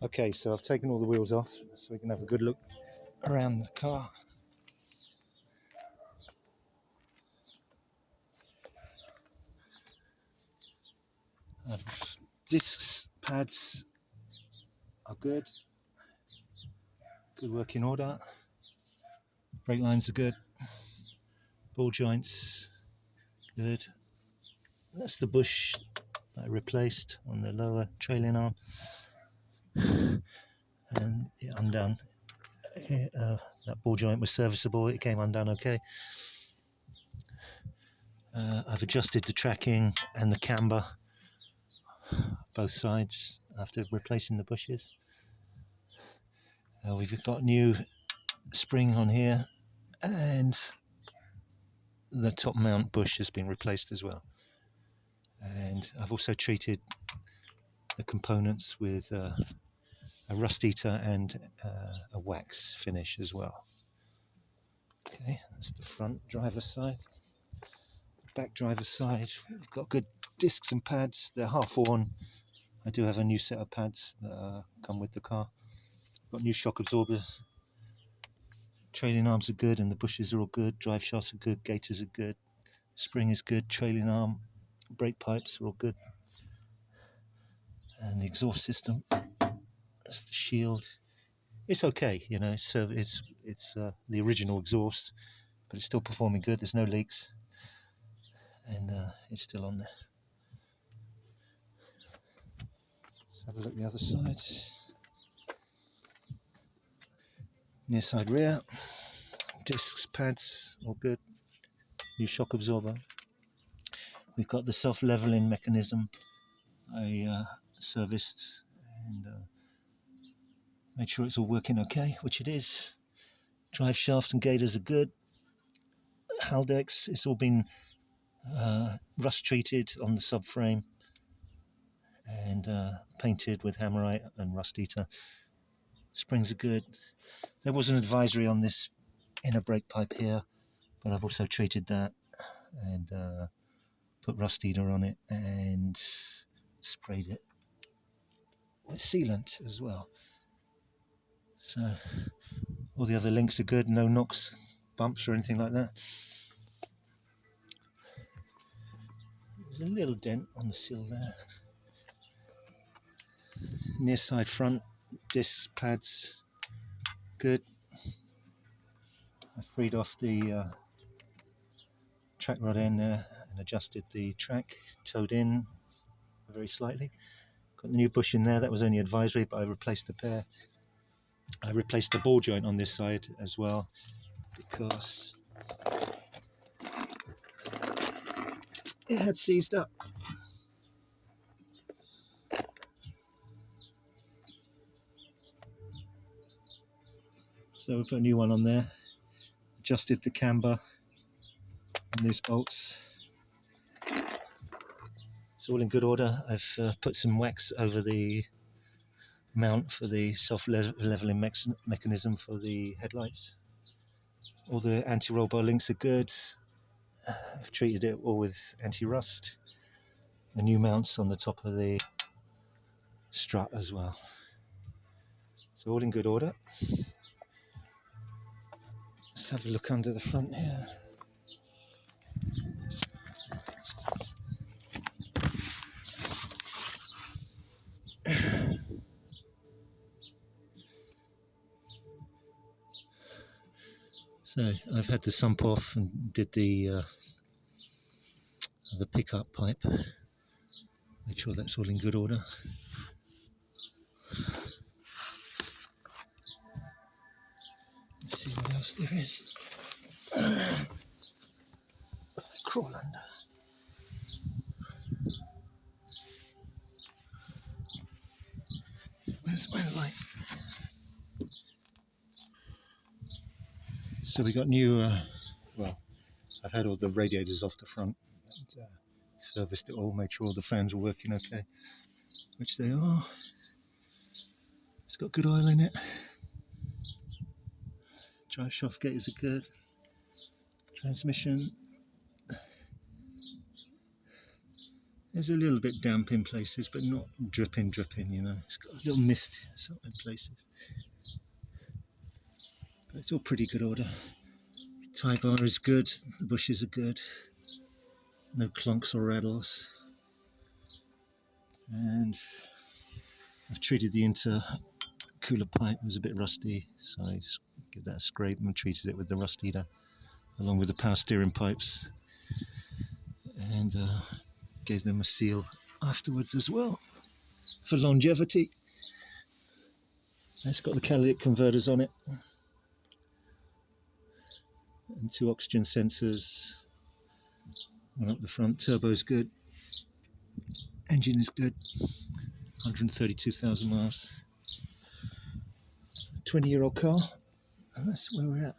Okay, so I've taken all the wheels off so we can have a good look around the car. Discs, pads are good working order. Brake lines are good. Ball joints, good. That's the bush that I replaced on the lower trailing arm. And it undone. That ball joint was serviceable, it came undone okay. I've adjusted the tracking and the camber, both sides, after replacing the bushes. We've got new spring on here, and the top mount bush has been replaced as well. And I've also treated the components with a rust eater and a wax finish as well. Okay, that's the front driver's side. Back driver's side, we've got good discs and pads. They're half worn. I do have a new set of pads that come with the car. Got new shock absorbers. Trailing arms are good and the bushes are all good. Drive shafts are good. Gaiters are good. Spring is good. Trailing arm, brake pipes are all good. And the exhaust system, that's the shield. It's okay, you know. So it's the original exhaust, but it's still performing good. There's no leaks, and it's still on there. Let's have a look at the other side. Near side rear, discs, pads, all good. New shock absorber. We've got the self-leveling mechanism I serviced and made sure it's all working okay, which it is. Drive shaft and gaiters are good. Haldex, it's all been rust treated on the subframe and painted with hammerite and rust eater. Springs are good. There was an advisory on this inner brake pipe here, but I've also treated that and put rust eater on it and sprayed it with sealant as well. So all the other links are good, no knocks, bumps or anything like that. There's a little dent on the sill there. Near side front, discs, pads, good. I freed off the track rod end there and adjusted the track, towed in very slightly. Got the new bush in there, that was only advisory, but I replaced the pair. I replaced the ball joint on this side as well because it had seized up. So we put a new one on there, adjusted the camber and these bolts. It's all in good order. I've put some wax over the mount for the self-leveling mechanism for the headlights. All the anti-roll bar links are good. I've treated it all with anti-rust. The new mounts on the top of the strut as well. So all in good order. Let's have a look under the front here. So I've had the sump off and did the pickup pipe. Make sure that's all in good order. Let's see what else there is. Crawl under. Where's my light? So we got new, I've had all the radiators off the front and serviced it all, made sure all the fans were working okay, which they are. It's got good oil in it. Drive shaft gaiters are good. Transmission. There's a little bit damp in places, but not dripping, you know. It's got a little mist in places. But it's all pretty good order. Tie bar is good, the bushes are good. No clunks or rattles. And I've treated the intercooler pipe, it was a bit rusty, so I just give that a scrape and treated it with the rust eater, along with the power steering pipes. And gave them a seal afterwards as well, for longevity. It's got the catalytic converters on it, and 2 oxygen sensors. One up the front, turbo's good, engine is good, 132,000 miles. 20-year-old car, and that's where we're at.